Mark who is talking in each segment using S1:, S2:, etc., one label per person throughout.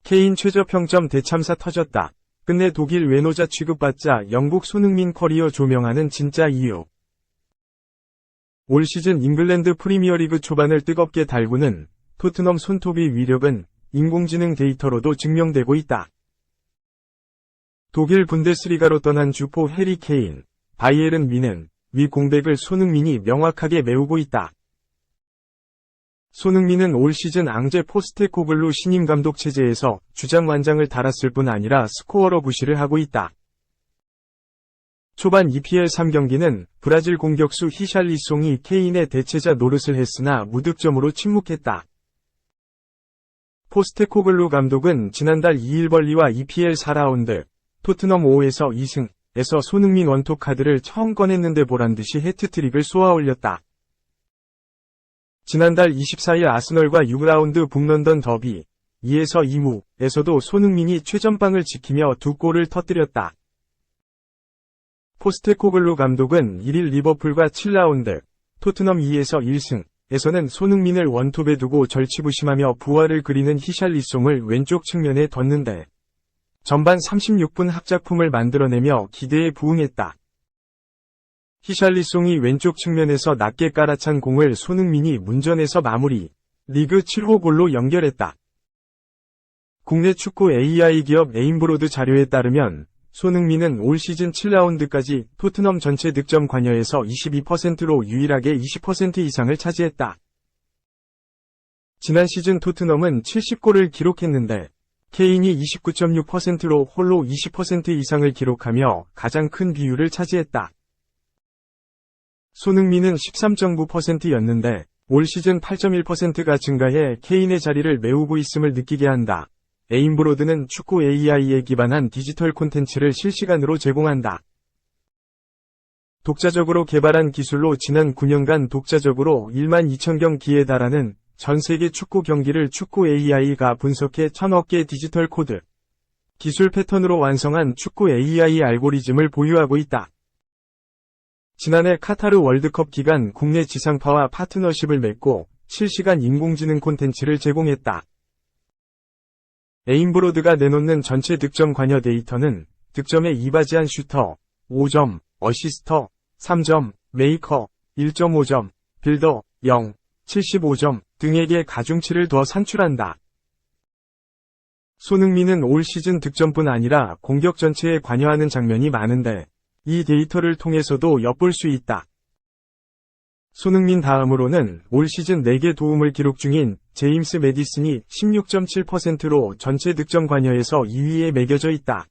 S1: 케인 최저평점 대참사 터졌다. 끝내 독일 외노자 취급받자 영국 손흥민 커리어 조명하는 진짜 이유. 올 시즌 잉글랜드 프리미어리그 초반을 뜨겁게 달구는 토트넘 손톱의 위력은 인공지능 데이터로도 증명되고 있다. 독일 분데스리가로 떠난 주포 해리 케인, 바이에른 뮌헨, 위 공백을 손흥민이 명확하게 메우고 있다. 손흥민은 올 시즌 앙제 포스테코글루 신임 감독 체제에서 주장 완장을 달았을 뿐 아니라 스코어러 부시를 하고 있다. 초반 EPL 3경기는 브라질 공격수 히샬리송이 케인의 대체자 노릇을 했으나 무득점으로 침묵했다. 포스테코글루 감독은 지난달 2일 벌리와 EPL 4라운드, 토트넘 5에서 2승에서 손흥민 원톱 카드를 처음 꺼냈는데 보란듯이 해트트릭을 쏘아올렸다. 지난달 24일 아스널과 6라운드 북런던 더비 2에서 2무에서도 손흥민이 최전방을 지키며 2골을 터뜨렸다. 포스테코글루 감독은 1일 리버풀과 7라운드, 토트넘 2에서 1승에서는 손흥민을 원톱에 두고 절치부심하며 부활을 그리는 히샬리송을 왼쪽 측면에 뒀는데 전반 36분 합작품을 만들어내며 기대에 부응했다. 히샬리송이 왼쪽 측면에서 낮게 깔아찬 공을 손흥민이 문전에서 마무리, 리그 7호 골로 연결했다. 국내 축구 AI 기업 에임브로드 자료에 따르면 손흥민은 올 시즌 7라운드까지 토트넘 전체 득점 관여에서 22%로 유일하게 20% 이상을 차지했다. 지난 시즌 토트넘은 70골을 기록했는데 케인이 29.6%로 홀로 20% 이상을 기록하며 가장 큰 비율을 차지했다. 손흥민은 13.9%였는데 올 시즌 8.1%가 증가해 케인의 자리를 메우고 있음을 느끼게 한다. 에임브로드는 축구 AI에 기반한 디지털 콘텐츠를 실시간으로 제공한다. 독자적으로 개발한 기술로 지난 9년간 독자적으로 1만 2천경기에 달하는 전 세계 축구 경기를 축구 AI가 분석해 1000억 개 디지털 코드, 기술 패턴으로 완성한 축구 AI 알고리즘을 보유하고 있다. 지난해 카타르 월드컵 기간 국내 지상파와 파트너십을 맺고 실시간 인공지능 콘텐츠를 제공했다. 에임브로드가 내놓는 전체 득점 관여 데이터는 득점에 이바지한 슈터, 5점, 어시스터, 3점, 메이커, 1.5점, 빌더, 0, 75점 등에게 가중치를 더 산출한다. 손흥민은 올 시즌 득점뿐 아니라 공격 전체에 관여하는 장면이 많은데 이 데이터를 통해서도 엿볼 수 있다. 손흥민 다음으로는 올 시즌 4개 도움을 기록 중인 제임스 매디슨이 16.7%로 전체 득점 관여에서 2위에 매겨져 있다.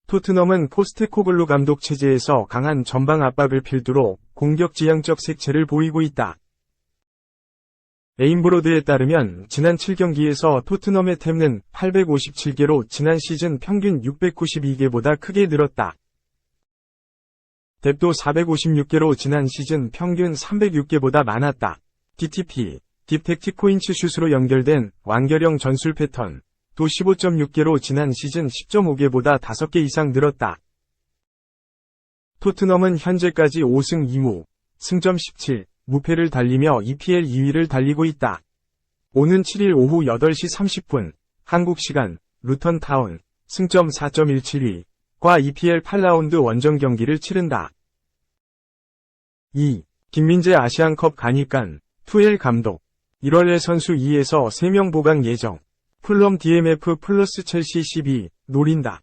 S1: 토트넘은 포스테코글루 감독 체제에서 강한 전방 압박을 필두로 공격 지향적 색채를 보이고 있다. 에임브로드에 따르면 지난 7경기에서 토트넘의 탭는 857개로 지난 시즌 평균 692개보다 크게 늘었다. 탭도 456개로 지난 시즌 평균 306개보다 많았다. DTP, 딥택틱 포인트 슛으로 연결된 완결형 전술 패턴, 도 15.6개로 지난 시즌 10.5개보다 5개 이상 늘었다. 토트넘은 현재까지 5승 2무, 승점 17, 무패를 달리며 EPL 2위를 달리고 있다. 오는 7일 오후 8시 30분, 한국 시간, 루턴 타운, 승점 4.17위과 EPL 8라운드 원정 경기를 치른다. 2. 김민재 아시안컵 간이깐, 투엘 감독. 1월에 선수 2에서 3명 보강 예정. 풀럼 DMF 플러스 첼시 12, 노린다.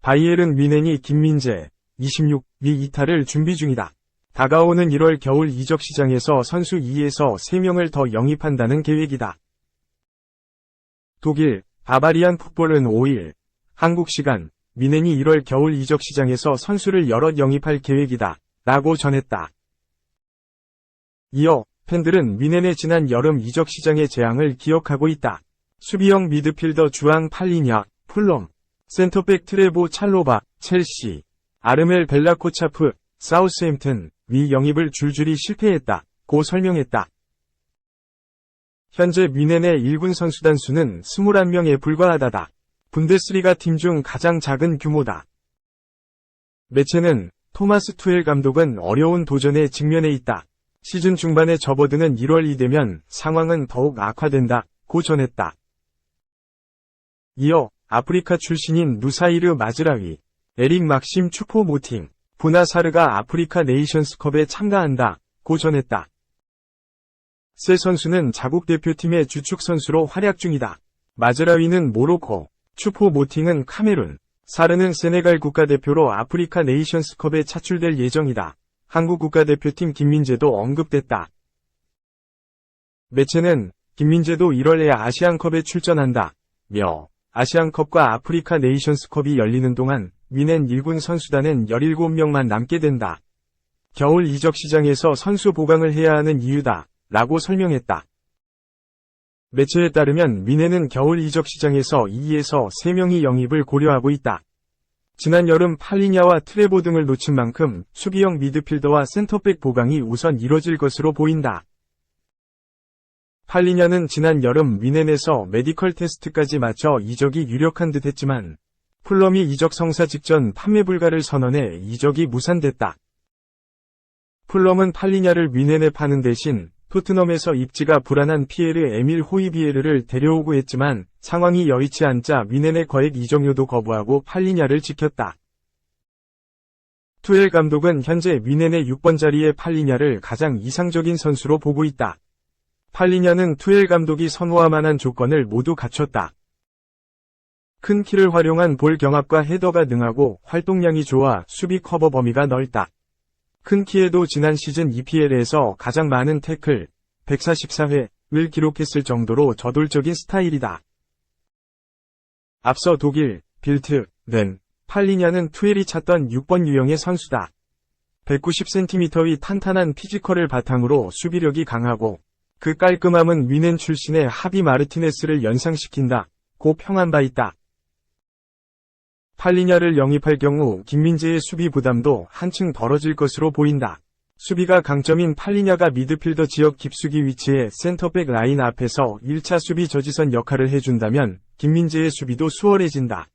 S1: 바이에른 뮌헨이 김민재, 26, 위 이탈을 준비 중이다. 다가오는 1월 겨울 이적 시장에서 선수 2에서 3명을 더 영입한다는 계획이다. 독일, 바바리안 풋볼은 5일, 한국 시간, 뮌헨이 1월 겨울 이적 시장에서 선수를 여럿 영입할 계획이다. 라고 전했다. 이어, 팬들은 뮌헨의 지난 여름 이적 시장의 재앙을 기억하고 있다. 수비형 미드필더 주앙 팔리냐, 풀럼, 센터백 트레보 찰로바, 첼시, 아르멜 벨라코차프, 사우스햄튼, 위 영입을 줄줄이 실패했다. 고 설명했다. 현재 뮌헨의 1군 선수단 수는 21명에 불과하다다. 분데스리가 팀 중 가장 작은 규모다. 매체는 토마스 투엘 감독은 어려운 도전에 직면해 있다. 시즌 중반에 접어드는 1월이 되면 상황은 더욱 악화된다고 전했다. 이어 아프리카 출신인 누사이르 마즈라위, 에릭 막심 추포모팅, 부나사르가 아프리카 네이션스컵에 참가한다고 전했다. 세 선수는 자국 대표팀의 주축 선수로 활약 중이다. 마즈라위는 모로코, 추포모팅은 카메룬, 사르는 세네갈 국가대표로 아프리카 네이션스컵에 차출될 예정이다. 한국 국가대표팀 김민재도 언급됐다. 매체는 김민재도 1월에 아시안컵에 출전한다. 며 아시안컵과 아프리카 네이션스컵이 열리는 동안 위넨 1군 선수단은 17명만 남게 된다. 겨울 이적 시장에서 선수 보강을 해야 하는 이유다. 라고 설명했다. 매체에 따르면 위넨은 겨울 이적 시장에서 2에서 3명이 영입을 고려하고 있다. 지난 여름 팔리냐와 트레보 등을 놓친 만큼 수비형 미드필더와 센터백 보강이 우선 이뤄질 것으로 보인다. 팔리냐는 지난 여름 위넨에서 메디컬 테스트까지 마쳐 이적이 유력한 듯 했지만 풀럼이 이적 성사 직전 판매 불가를 선언해 이적이 무산됐다. 풀럼은 팔리냐를 위넨에 파는 대신 토트넘에서 입지가 불안한 피에르 에밀 호이비에르를 데려오고 했지만 상황이 여의치 않자 위넨의 거액 이적료도 거부하고 팔리냐를 지켰다. 투엘 감독은 현재 위넨의 6번 자리에 팔리냐를 가장 이상적인 선수로 보고 있다. 팔리냐는 투엘 감독이 선호할 만한 조건을 모두 갖췄다. 큰 키를 활용한 볼 경합과 헤더가 능하고 활동량이 좋아 수비 커버 범위가 넓다. 큰 키에도 지난 시즌 EPL에서 가장 많은 태클, 144회를 기록했을 정도로 저돌적인 스타일이다. 앞서 독일, 빌트는 팔리냐는 투엘이 찾던 6번 유형의 선수다. 190cm의 탄탄한 피지컬을 바탕으로 수비력이 강하고 그 깔끔함은 위넨 출신의 하비 마르티네스를 연상시킨다. 고 평한 바 있다. 팔리냐를 영입할 경우 김민재의 수비 부담도 한층 덜어질 것으로 보인다. 수비가 강점인 팔리냐가 미드필더 지역 깊숙이 위치해 센터백 라인 앞에서 1차 수비 저지선 역할을 해준다면 김민재의 수비도 수월해진다.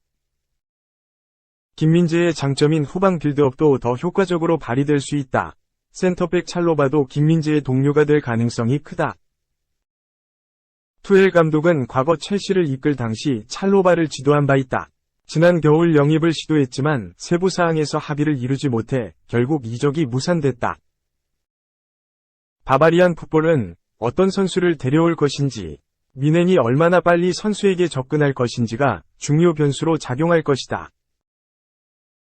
S1: 김민재의 장점인 후방 빌드업도 더 효과적으로 발휘될 수 있다. 센터백 찰로바도 김민재의 동료가 될 가능성이 크다. 투엘 감독은 과거 첼시를 이끌 당시 찰로바를 지도한 바 있다. 지난 겨울 영입을 시도했지만 세부 사항에서 합의를 이루지 못해 결국 이적이 무산됐다. 바바리안 풋볼은 어떤 선수를 데려올 것인지, 위넨이 얼마나 빨리 선수에게 접근할 것인지가 중요 변수로 작용할 것이다.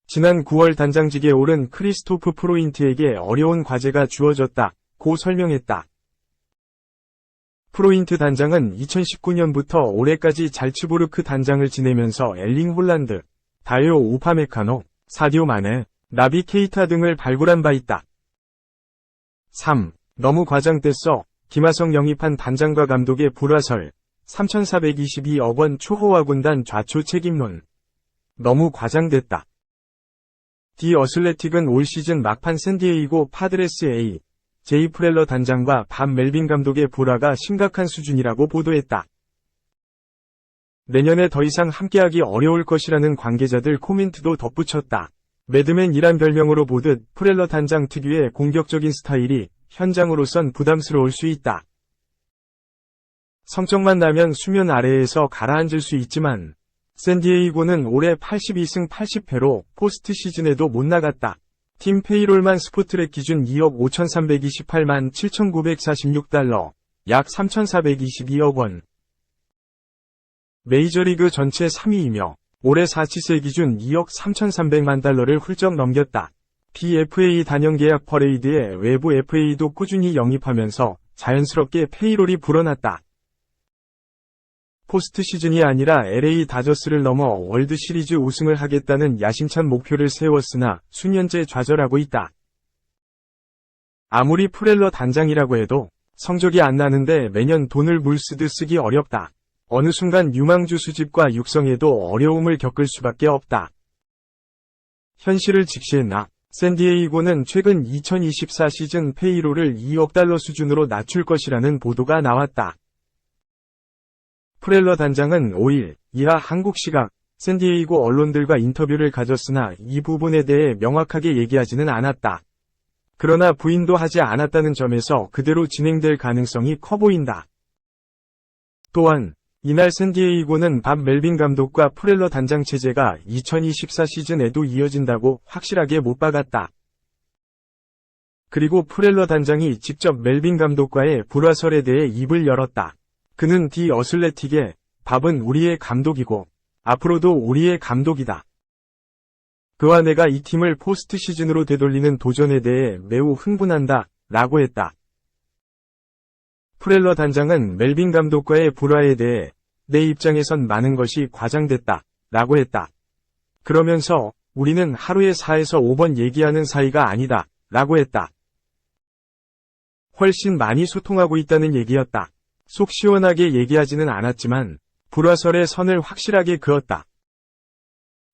S1: 지난 9월 단장직에 오른 크리스토프 프로인트에게 어려운 과제가 주어졌다고 설명했다. 프로인트 단장은 2019년부터 올해까지 잘츠부르크 단장을 지내면서 엘링 홀란드, 다요 우파메카노, 사디오 마네, 나비 케이타 등을 발굴한 바 있다. 3. 너무 과장됐어. 김하성 영입한 단장과 감독의 불화설. 3,422억 원 초호화 군단 좌초 책임론. 너무 과장됐다. 디 어슬레틱은 올 시즌 막판 샌디에이고 파드레스 A. 제이 프렐러 단장과 밥 멜빈 감독의 불화가 심각한 수준이라고 보도했다. 내년에 더 이상 함께하기 어려울 것이라는 관계자들 코멘트도 덧붙였다. 매드맨이란 별명으로 보듯 프렐러 단장 특유의 공격적인 스타일이 현장으로선 부담스러울 수 있다. 성적만 나면 수면 아래에서 가라앉을 수 있지만 샌디에이고는 올해 82승 80패로 포스트 시즌에도 못 나갔다. 팀 페이롤만 스포트랙 기준 2억 5,328만 7,946달러, 약 3,422억 원. 메이저리그 전체 3위이며 올해 4치세 기준 2억 3,300만 달러를 훌쩍 넘겼다. PFA 단연계약 퍼레이드에 외부 FA도 꾸준히 영입하면서 자연스럽게 페이롤이 불어났다. 포스트 시즌이 아니라 LA 다저스를 넘어 월드 시리즈 우승을 하겠다는 야심찬 목표를 세웠으나 수년째 좌절하고 있다. 아무리 프렐러 단장이라고 해도 성적이 안 나는데 매년 돈을 물쓰듯 쓰기 어렵다. 어느 순간 유망주 수집과 육성에도 어려움을 겪을 수밖에 없다. 현실을 직시했나? 샌디에이고는 최근 2024 시즌 페이롤을 2억 달러 수준으로 낮출 것이라는 보도가 나왔다. 프렐러 단장은 5일, 이하 한국 시각, 샌디에이고 언론들과 인터뷰를 가졌으나 이 부분에 대해 명확하게 얘기하지는 않았다. 그러나 부인도 하지 않았다는 점에서 그대로 진행될 가능성이 커 보인다. 또한 이날 샌디에이고는 밥 멜빈 감독과 프렐러 단장 체제가 2024 시즌에도 이어진다고 확실하게 못 박았다. 그리고 프렐러 단장이 직접 멜빈 감독과의 불화설에 대해 입을 열었다. 그는 디 어슬레틱에 밥은 우리의 감독이고 앞으로도 우리의 감독이다. 그와 내가 이 팀을 포스트 시즌으로 되돌리는 도전에 대해 매우 흥분한다 라고 했다. 프렐러 단장은 멜빈 감독과의 불화에 대해 내 입장에선 많은 것이 과장됐다 라고 했다. 그러면서 우리는 하루에 4에서 5번 얘기하는 사이가 아니다 라고 했다. 훨씬 많이 소통하고 있다는 얘기였다. 속 시원하게 얘기하지는 않았지만 불화설의 선을 확실하게 그었다.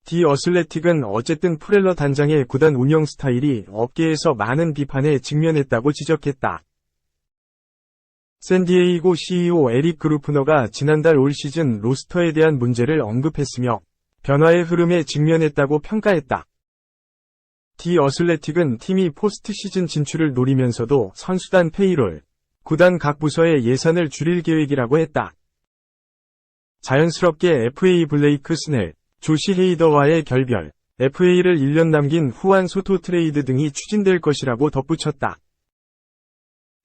S1: 디 어슬레틱은 어쨌든 프렐러 단장의 구단 운영 스타일이 업계에서 많은 비판에 직면했다고 지적했다. 샌디에이고 CEO 에릭 그루프너가 지난달 올 시즌 로스터에 대한 문제를 언급했으며 변화의 흐름에 직면했다고 평가했다. 디 어슬레틱은 팀이 포스트 시즌 진출을 노리면서도 선수단 페이롤, 구단 각 부서의 예산을 줄일 계획이라고 했다. 자연스럽게 FA 블레이크 스넬, 조시 헤이더와의 결별, FA를 1년 남긴 후안 소토 트레이드 등이 추진될 것이라고 덧붙였다.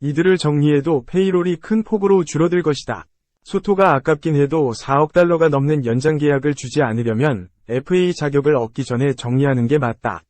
S1: 이들을 정리해도 페이롤이 큰 폭으로 줄어들 것이다. 소토가 아깝긴 해도 4억 달러가 넘는 연장 계약을 주지 않으려면 FA 자격을 얻기 전에 정리하는 게 맞다.